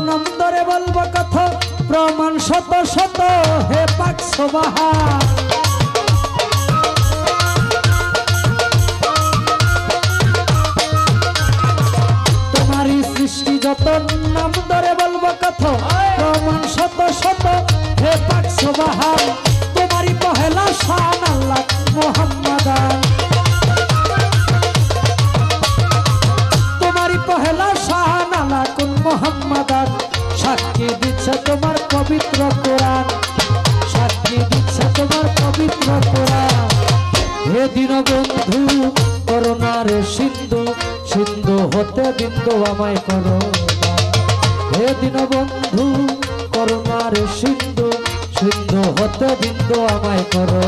নাম ধরে বলবো কথা প্রমাণ শত শত হে পাক সুবহান তোমারই সৃষ্টি যত নাম ধরে বলবো কথা প্রমাণ শত শত হে পাক সুবহান তোমারই পহেলা শান আল্লাহ মুহাম্মাদান তোমারই পহেলা শান আল্লাহ কুন মুহাম্মাদান সাক্ষী দিচ্ছে তোমার পবিত্র কোরআন সাক্ষী দিচ্ছে তোমার পবিত্র কোরআন হে দীনবন্ধু করুণার সিন্ধু সিন্ধু হতে বিন্দু আমায় করো হে দীনবন্ধু করুণার সিন্ধু সিন্ধু হতে বিন্দু আমায় করো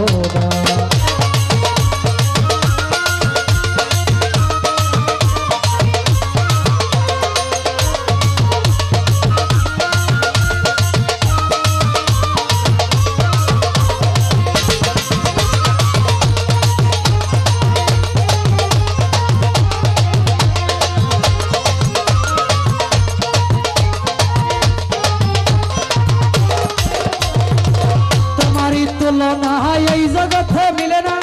এই জগতে মিলে না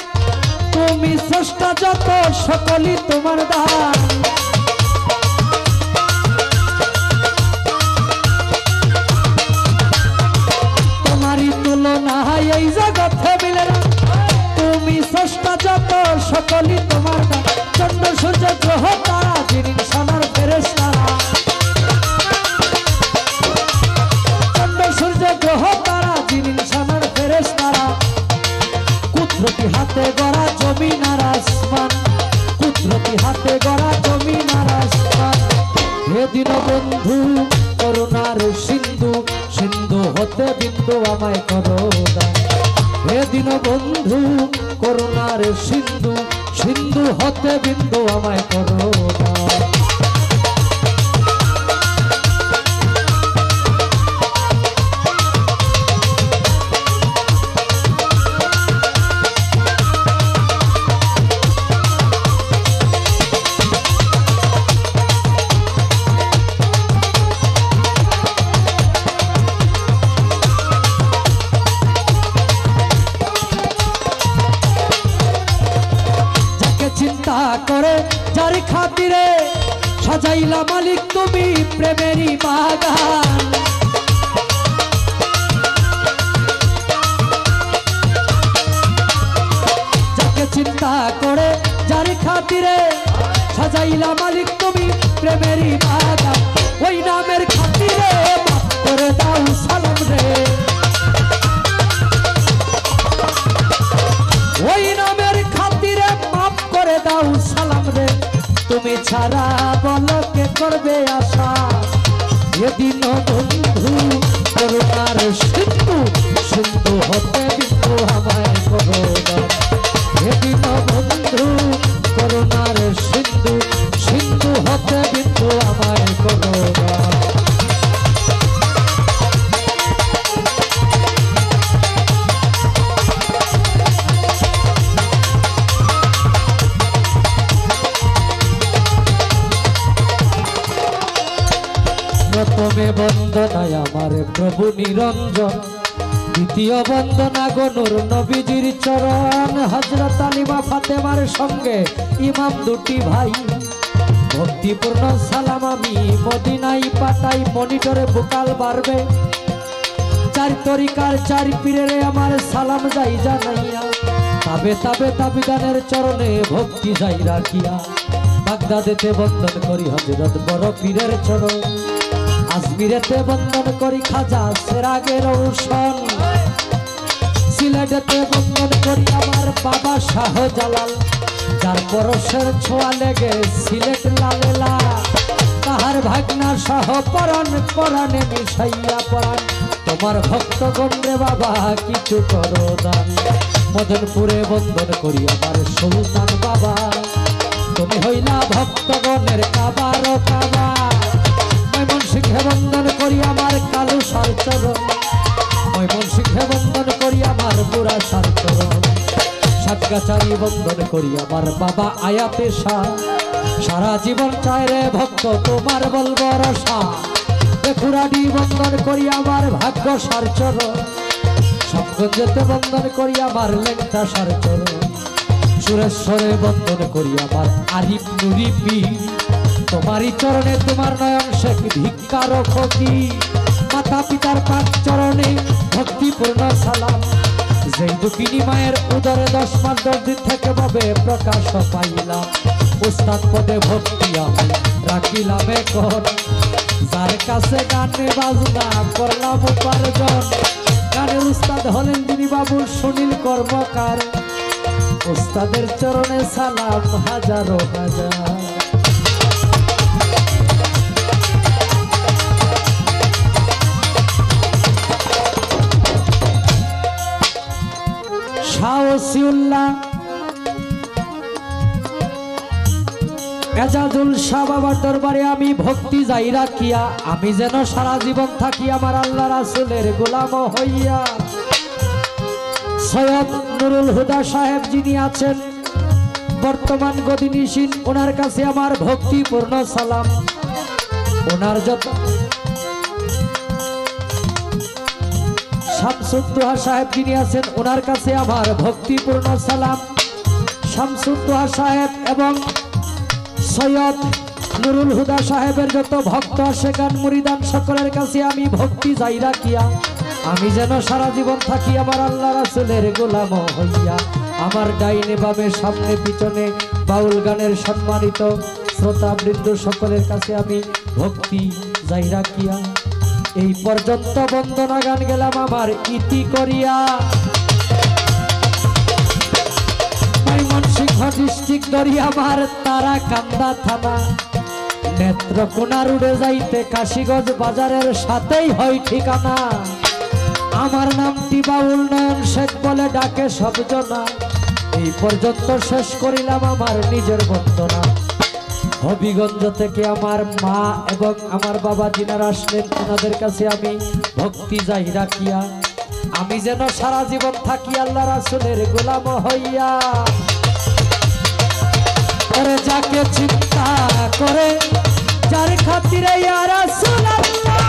তুমি স্রষ্টা যত সকলই তোমার দান তোমারই তুলনা এই জগতে মিলে না তুমি স্রষ্টা যত সকলই তোমার দান চন্দ্র সূর্য গ্রহ তারা যিনি সোনার ফেরেশতারা চন্দ্র সূর্য গ্রহ তারা যিনি সোনার ফেরেশতারা কুদরতি হাতে গড়া জমিন আর আসমান কুদরতি হাতে গড়া জমিন আর আসমান হে দীনবন্ধু করুণার সিন্ধু সিন্ধু হতে বিন্দু আমায় করো হে দীনবন্ধু করুণার সিন্ধু সিন্ধু হতে বিন্দু আমায় করো চিন্তা করে যার খাতিরে সাজাইলা মালিক তুমি প্রেমেরই বাগান যাকে চিন্তা করে যার খাতিরে সাজাইলা মালিক তুমি প্রেমেরই বাগান ওই নামের খাতিরে মাফ করে দাও সালাম রে ওই নামের খাতিরে মাফ করে দাও সালাম রে তুমি ছাড়া বলো কে করবে আশা এদিন বন্ধু করুণার সিন্ধু সিন্ধু হতে বিন্দু আমায় করো এদিন বন্ধু করুণার সিন্ধু সিন্ধু হতে বিন্দু আমায় করো প্রথমে বন্দনায় আমার প্রভু নিরঞ্জন দ্বিতীয় বন্দনা গনুর নবীজির চরণ হযরত আলিমা ফাতেমার সঙ্গে ইমাম দুটি ভাই ভক্তিপূর্ণ সালাম আমি মদিনায় পাঠাই মনিটরে বুকাল বাড়বে চার তরিকার চার পীরের আমার সালাম যাই জানাইয়া তাবে তাবে তাবিদানের চরণে ভক্তি যাই রাখিয়া বাগদাদেতে বন্দন করি হযরত বড় পীরের চরণ আজমিরেতে বন্দন করি খাজা সেরাগের রৌশন সিলেটেতে বন্দন করি আমার বাবা শাহজালাল যার পরশের ছোঁয়া লেগে সিলেট লালেলা তাহার ভাগনা সহ পরাণ পরাণে মিশাইয়া পরাণ তোমার ভক্তগণ রে বাবা কিছু করো দান মদনপুরে বন্দন করি আমার সুলতান বাবা তুমি হইলা ভক্তগণের কাবার কাবা ময়মনসিংহে বন্দন করি আমার কালু সার চরণ ময়মনসিংহে বন্দন করি আমার বুড়া সার চরণ সাতগাছারি বন্দন করি আমার বাবা আয়াতে শাহ সারা জীবন চায় রে ভক্ত তোমার বলব রসা বেকুরাডি বন্দন করি আমার ভাগ্য সার চরণ, সবগঞ্জেতে বন্দন করি আমার লেংটা সার চরণ, সুরেশ্বরে বন্দন করি আমার আরিফ নুরি পীর। তোমারই চরণে তোমার নয়ন শেখ ভিক্ষার ফকির, মাতা পিতার পাঁচ চরণে ভক্তিপূর্ণ সালাম। যেই দুঃখিনী মায়ের উদরে 10 মাস 10 দিন থেকে ভাবে প্রকাশ পাইলাম, উস্তাদ পদে ভক্তি আমি রাখিলাম এখন। যার কাছে গানে বাজনা করলাম উপার্জন, গানের উস্তাদ হলেন যিনি বাবু সুনীল কর্মকার। উস্তাদের চরণে সালাম হাজারো হাজার। শাহসিউল্লাহ এজাজুল শাহ বাবার দরবারে আমি ভক্তি যাই রাখিয়া, আমি যেন সারা জীবন থাকি আমার আল্লাহ রাসূলের গোলাম হইয়া। সৈয়দ নুরুল হুদা সাহেব যিনি আছেন বর্তমান গদিনিশীন, ওনার কাছে আমার ভক্তিপূর্ণ সালাম। ওনার যত শামসুদ্দোহা সাহেব যিনি আছেন ওনার কাছে আমার ভক্তিপূর্ণ সালাম। শামসুদ্দোহা সাহেব এবং সৈয়দ নুরুল হুদা সাহেবের যত ভক্ত আশেকান মুরিদান সকলের কাছে আমি ভক্তি যাই রাখিয়া, আমি যেন সারা জীবন থাকি আমার আল্লাহ রাসূলের গোলাম হইয়া। আমার ডাইনে বামে সামনে পিছনে বাউল গানের সম্মানিত শ্রোতাবৃন্দ সকলের কাছে আমি ভক্তি যাই রাখিয়া এই পর্যন্ত বন্দনা গান গেলাম আমার ইতি করিয়া। ময়মনসিংহ ডিস্ট্রিক্ট দরিয়া আমার তারা কান্দা থানা, নেত্রকোনা রুড়ে যাইতে কাশীগঞ্জ বাজারের সাথেই হয় ঠিকানা। আমার নামটি বাউল নয়ন শেখ বলে ডাকে সবজনা। এই পর্যন্ত শেষ করিলাম আমার নিজের বন্দনা। হবিগঞ্জ থেকে আমার মা এবং আমার বাবা যিনারা আসলেন ওনাদের কাছে আমি ভক্তি যাই রাখিয়া, আমি যেন সারা জীবন থাকি আল্লাহ রাসূলের গোলাম হইয়া। ওরে যাকে চিন্তা করে যার খাতিরে ইয়া রাসূলুল্লাহ,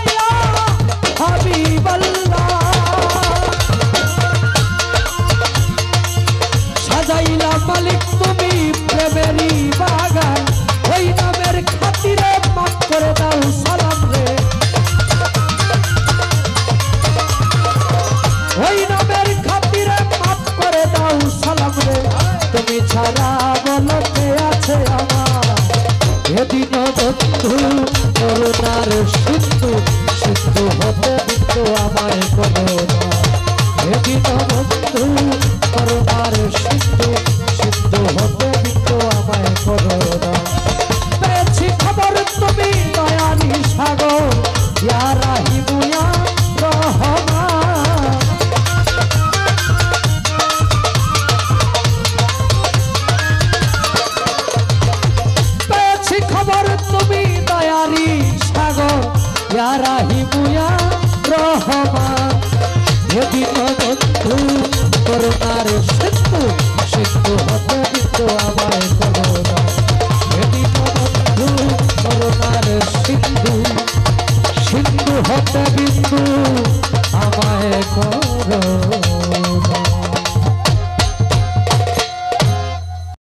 ইয়া হাবিবাল্লাহ, সাজাইলা মালিক তুমি প্রেমেরই বাগান, ওই নামের খাতিরে মাফ করে দাও সালাম রে, ওই নামের খাতিরে মাফ করে দাও সালাম রে। তুমি ছাড়া বলো কে আছে আমার, এদিন বন্ধু করুণার সিন্ধু, সিন্ধু হতে দিত আমায় করুণা। এদিন বন্ধু করুণার সিন্ধু, সিন্ধু হতে দিত আমায় করুণা। পেয়েছি খবর তুমি দয়ানি সাগর, ইয়া রাহিমু ইয়া রহমান। পেয়েছি খবর তুমি দয়ারি সাগর, ইয়া রাহিমু ইয়া রহমান। এদিন বন্ধু করুণার